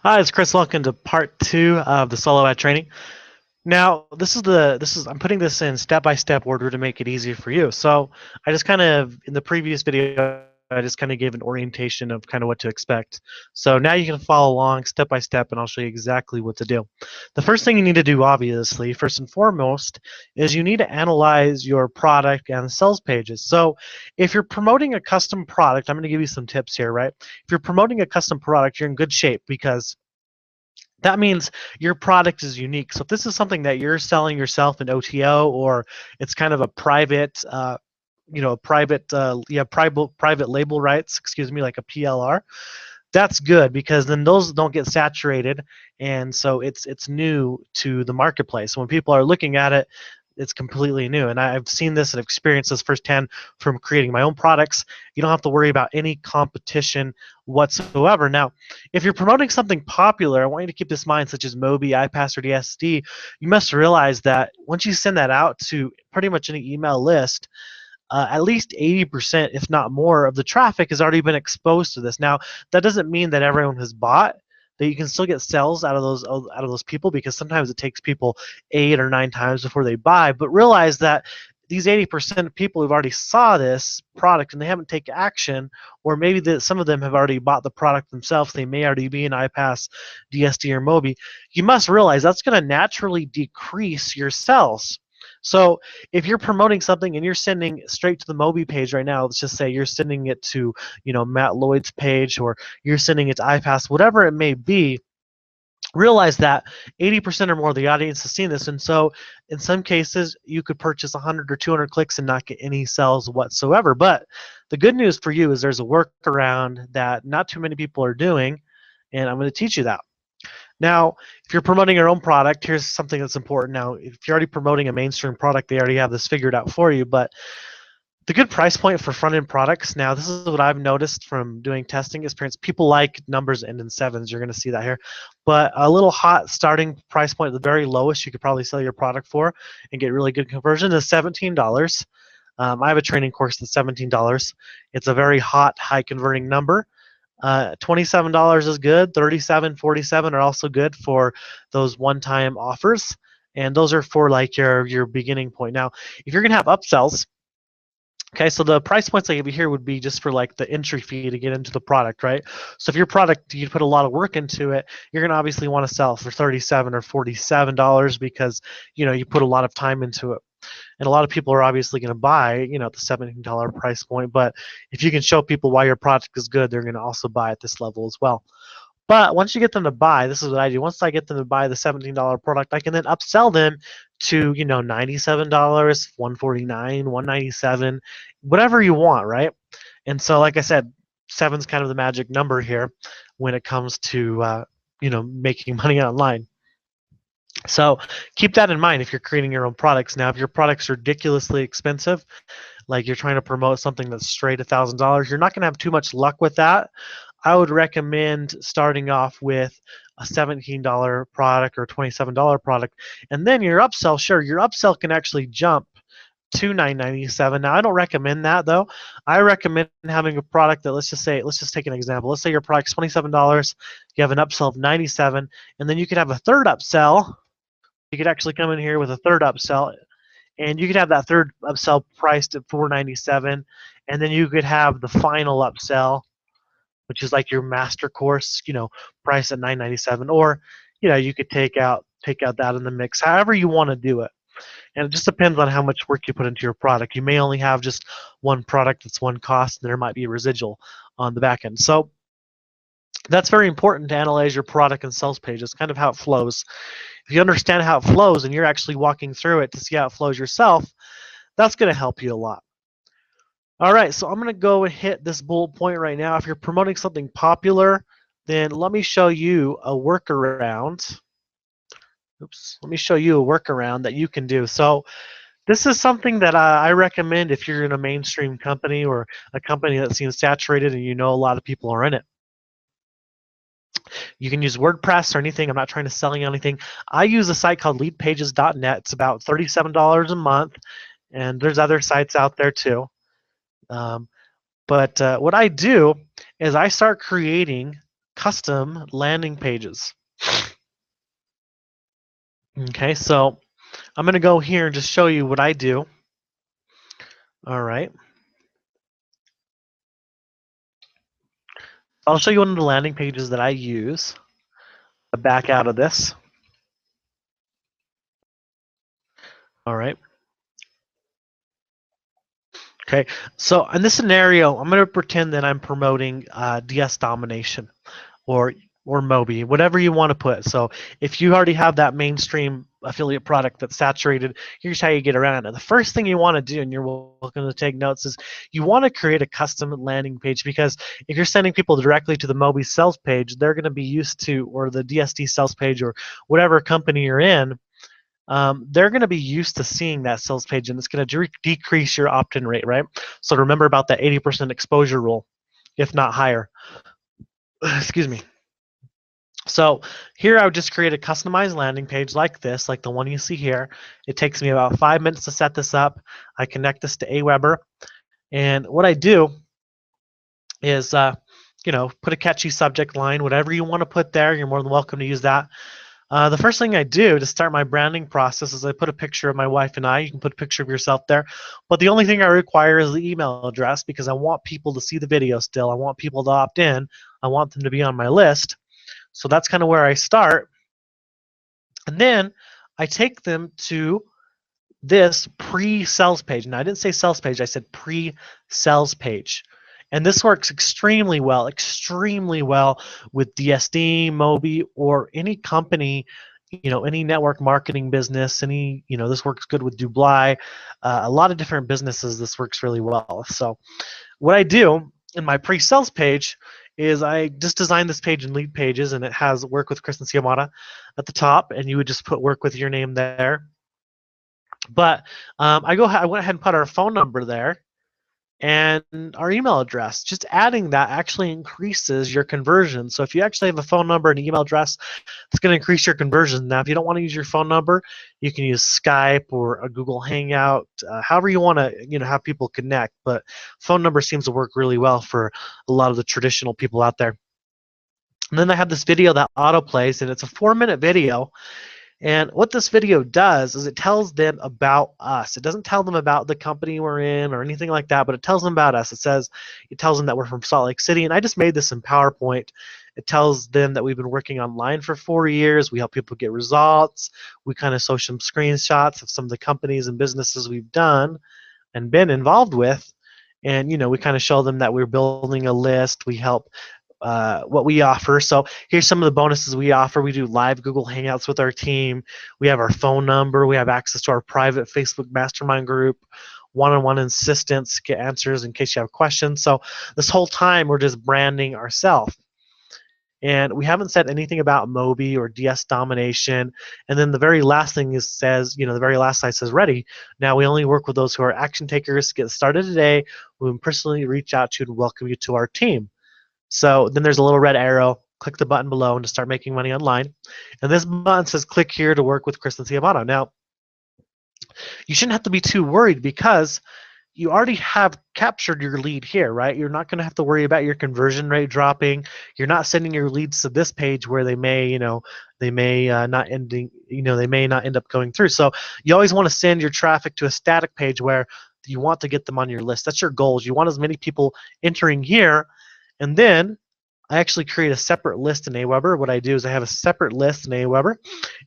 Hi, it's Chris. Welcome to part two of the solo ad training. Now, I'm putting this in step-by-step order to make it easier for you. So I just kind of in the previous video, I just kind of gave an orientation of kind of what to expect. So now you can follow along step by step, and I'll show you exactly what to do. The first thing you need to do, obviously, first and foremost, is you need to analyze your product and sales pages. So if you're promoting a custom product, I'm going to give you some tips here, right? If you're promoting a custom product, you're in good shape because that means your product is unique. So if this is something that you're selling yourself in OTO, or it's kind of a private, private label rights, excuse me, like a PLR, that's good because then those don't get saturated, and so it's new to the marketplace. When people are looking at it, it's completely new. And I've seen this and experienced this firsthand from creating my own products. You don't have to worry about any competition whatsoever. Now, if you're promoting something popular, I want you to keep this in mind, such as Mobi, iPass, or DSD. You must realize that once you send that out to pretty much any email list, at least 80%, if not more, of the traffic has already been exposed to this. Now, that doesn't mean that everyone has bought. That you can still get sales out of those people, because sometimes it takes people 8 or 9 times before they buy. But realize that these 80% of people who've already saw this product and they haven't taken action, or maybe some of them have already bought the product themselves. They may already be in iPass, DSD, or Mobi. You must realize that's going to naturally decrease your sales. So if you're promoting something and you're sending straight to the Mobi page right now, let's just say you're sending it to, Matt Lloyd's page, or you're sending it to iPass, whatever it may be, realize that 80% or more of the audience has seen this. And so in some cases, you could purchase 100 or 200 clicks and not get any sales whatsoever. But the good news for you is there's a workaround that not too many people are doing, and I'm going to teach you that. Now, if you're promoting your own product, here's something that's important. Now, if you're already promoting a mainstream product, they already have this figured out for you. But the good price point for front-end products, now this is what I've noticed from doing testing experience. People like numbers end in sevens. You're going to see that here. But a little hot starting price point, the very lowest you could probably sell your product for and get really good conversion, is $17. I have a training course that's $17. It's a very hot, high converting number. $27 is good. 37, 47 are also good for those one-time offers, and those are for like your beginning point. Now, if you're gonna have upsells, okay, so the price points I give you here would be just for like the entry fee to get into the product, right? So if your product, you put a lot of work into it, you're gonna obviously want to sell for 37 or $47 because you put a lot of time into it. And a lot of people are obviously going to buy, at the $17 price point. But if you can show people why your product is good, they're going to also buy at this level as well. But once you get them to buy, this is what I do. Once I get them to buy the $17 product, I can then upsell them to, $97, $149, $197, whatever you want, right? And so, like I said, seven's kind of the magic number here when it comes to, making money online. So keep that in mind if you're creating your own products. Now, if your product's ridiculously expensive, like you're trying to promote something that's straight $1,000, you're not going to have too much luck with that. I would recommend starting off with a $17 product or $27 product, and then your upsell. Sure, your upsell can actually jump to $997. Now, I don't recommend that though. I recommend having a product that, let's just take an example. Let's say your product's $27, you have an upsell of $97, and then you could have a third upsell. You could actually come in here with a third upsell, and you could have that third upsell priced at $497, and then you could have the final upsell, which is like your master course, priced at $997. Or, you could take out that in the mix, however you want to do it. And it just depends on how much work you put into your product. You may only have just one product that's one cost, and there might be a residual on the back end. So that's very important to analyze your product and sales page. It's kind of how it flows. If you understand how it flows and you're actually walking through it to see how it flows yourself, that's going to help you a lot. All right, so I'm going to go and hit this bullet point right now. If you're promoting something popular, then let me show you a workaround. Let me show you a workaround that you can do. So this is something that I recommend if you're in a mainstream company or a company that seems saturated and a lot of people are in it. You can use WordPress or anything. I'm not trying to sell you anything. I use a site called leadpages.net. It's about $37 a month, and there's other sites out there too. But what I do is I start creating custom landing pages. Okay, so I'm going to go here and just show you what I do. All right. I'll show you one of the landing pages that I use. Back out of this. All right. Okay, so in this scenario, I'm going to pretend that I'm promoting DS domination or Mobi, whatever you want to put. So if you already have that mainstream affiliate product that's saturated, here's how you get around it. The first thing you want to do, and you're welcome to take notes, is you want to create a custom landing page, because if you're sending people directly to the Mobi sales page, they're going to be used to, or the DSD sales page, or whatever company you're in, they're going to be used to seeing that sales page, and it's going to decrease your opt-in rate, right? So remember about that 80% exposure rule, if not higher. Excuse me. So here I would just create a customized landing page like this, like the one you see here. It takes me about 5 minutes to set this up. I connect this to Aweber, and what I do is, put a catchy subject line, whatever you want to put there. You're more than welcome to use that. The first thing I do to start my branding process is I put a picture of my wife and I. You can put a picture of yourself there. But the only thing I require is the email address, because I want people to see the video still. I want people to opt in. I want them to be on my list. So that's kind of where I start. And then I take them to this pre-sales page. Now, I didn't say sales page. I said pre-sales page. And this works extremely well with DSD, Mobi, or any company, any network marketing business, this works good with Dublai. A lot of different businesses, this works really well. So what I do in my pre-sales page is I just designed this page in Lead Pages, and it has Work with Kristen Ciamata at the top, and you would just put work with your name there. But I went ahead and put our phone number there and our email address. Just adding that actually increases your conversion. So if you actually have a phone number and email address, it's going to increase your conversion. Now, if you don't want to use your phone number, you can use Skype or a Google Hangout, however you want to, have people connect. But phone number seems to work really well for a lot of the traditional people out there. And then I have this video that auto plays, and it's a 4-minute video. And what this video does is it tells them about us. It doesn't tell them about the company we're in or anything like that, but it tells them about us. It tells them that we're from Salt Lake City, and I just made this in PowerPoint. It tells them that we've been working online for 4 years. We help people get results. We kind of show some screenshots of some of the companies and businesses we've done and been involved with. And, we kind of show them that we're building a list. We help what we offer. So here's some of the bonuses we offer. We do live Google Hangouts with our team. We have our phone number. We have access to our private Facebook mastermind group, one-on-one assistance, get answers in case you have questions. So this whole time we're just branding ourselves. And we haven't said anything about Mobi or DS domination. And then the very last thing says, the very last slide says ready. Now we only work with those who are action takers. Get started today. We'll personally reach out to you and welcome you to our team. So then there's a little red arrow. Click the button below and to start making money online. And this button says click here to work with Kristen Ciamata. Now, you shouldn't have to be too worried, because you already have captured your lead here, right? You're not going to have to worry about your conversion rate dropping. You're not sending your leads to this page where they may, not end up going through. So you always want to send your traffic to a static page where you want to get them on your list. That's your goals. You want as many people entering here. And then I actually create a separate list in Aweber. What I do is I have a separate list in Aweber,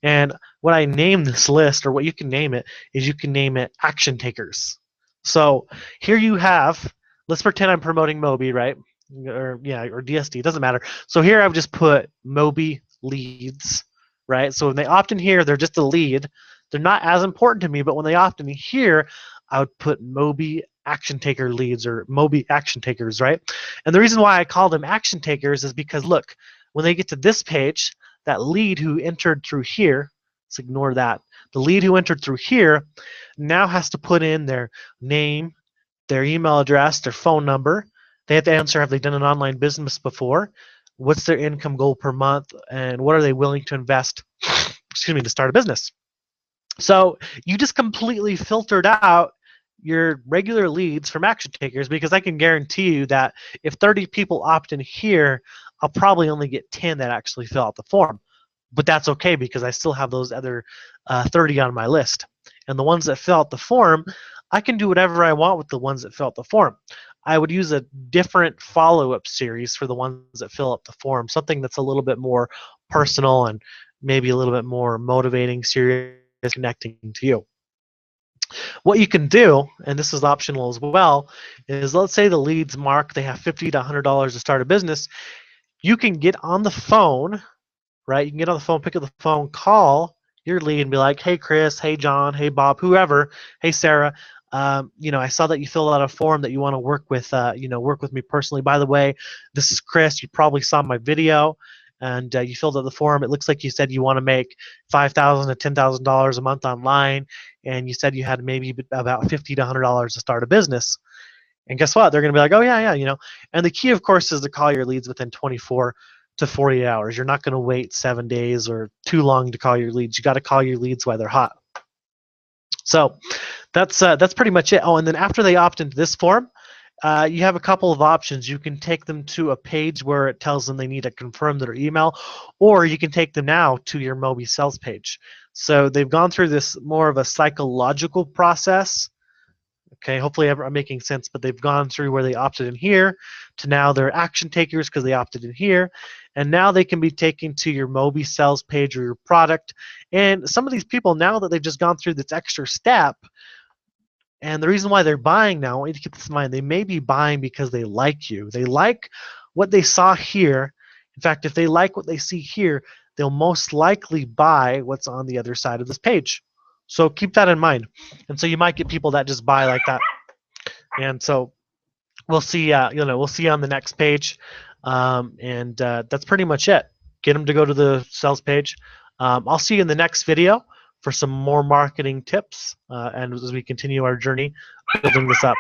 and what I name this list, or what you can name it, is you can name it Action Takers. So here you have, let's pretend I'm promoting Mobi, right? Or DSD, it doesn't matter. So here I've just put Mobi leads, right? So when they opt in here, they're just a lead. They're not as important to me, but when they opt in here, I would put Mobi action taker leads, or Mobi action takers, right? And the reason why I call them action takers is because, look, when they get to this page, that lead who entered through here, let's ignore that. The lead who entered through here now has to put in their name, their email address, their phone number. They have to answer, have they done an online business before? What's their income goal per month? And what are they willing to invest, to start a business? So you just completely filtered out your regular leads from action takers, because I can guarantee you that if 30 people opt in here, I'll probably only get 10 that actually fill out the form. But that's okay because I still have those other 30 on my list. And the ones that fill out the form, I can do whatever I want with the ones that fill out the form. I would use a different follow-up series for the ones that fill out the form, something that's a little bit more personal and maybe a little bit more motivating, serious, connecting to you. What you can do, and this is optional as well, is let's say the leads mark, they have $50 to $100 to start a business. You can get on the phone, right? You can get on the phone, pick up the phone, call your lead and be like, hey, Chris, hey, John, hey, Bob, whoever, hey, Sarah, I saw that you filled out a form that you want to work with, work with me personally. By the way, this is Chris. You probably saw my video and you filled out the form. It looks like you said you want to make $5,000 to $10,000 a month online, and you said you had maybe about $50 to $100 to start a business. And guess what? They're going to be like, oh, yeah. And the key, of course, is to call your leads within 24 to 48 hours. You're not going to wait 7 days or too long to call your leads. You got to call your leads while they're hot. So that's pretty much it. Oh, and then after they opt into this form, you have a couple of options. You can take them to a page where it tells them they need to confirm their email, or you can take them now to your Moby sales page. So they've gone through this more of a psychological process. Okay, hopefully I'm making sense, but they've gone through where they opted in here to now they're action takers because they opted in here. And now they can be taken to your Moby sales page or your product. And some of these people, now that they've just gone through this extra step, and the reason why they're buying now, I want you to keep this in mind, they may be buying because they like you. They like what they saw here. In fact, if they like what they see here, they'll most likely buy what's on the other side of this page. So keep that in mind. And so you might get people that just buy like that. And so we'll see, we'll see on the next page. That's pretty much it. Get them to go to the sales page. I'll see you in the next video for some more marketing tips and as we continue our journey building this up.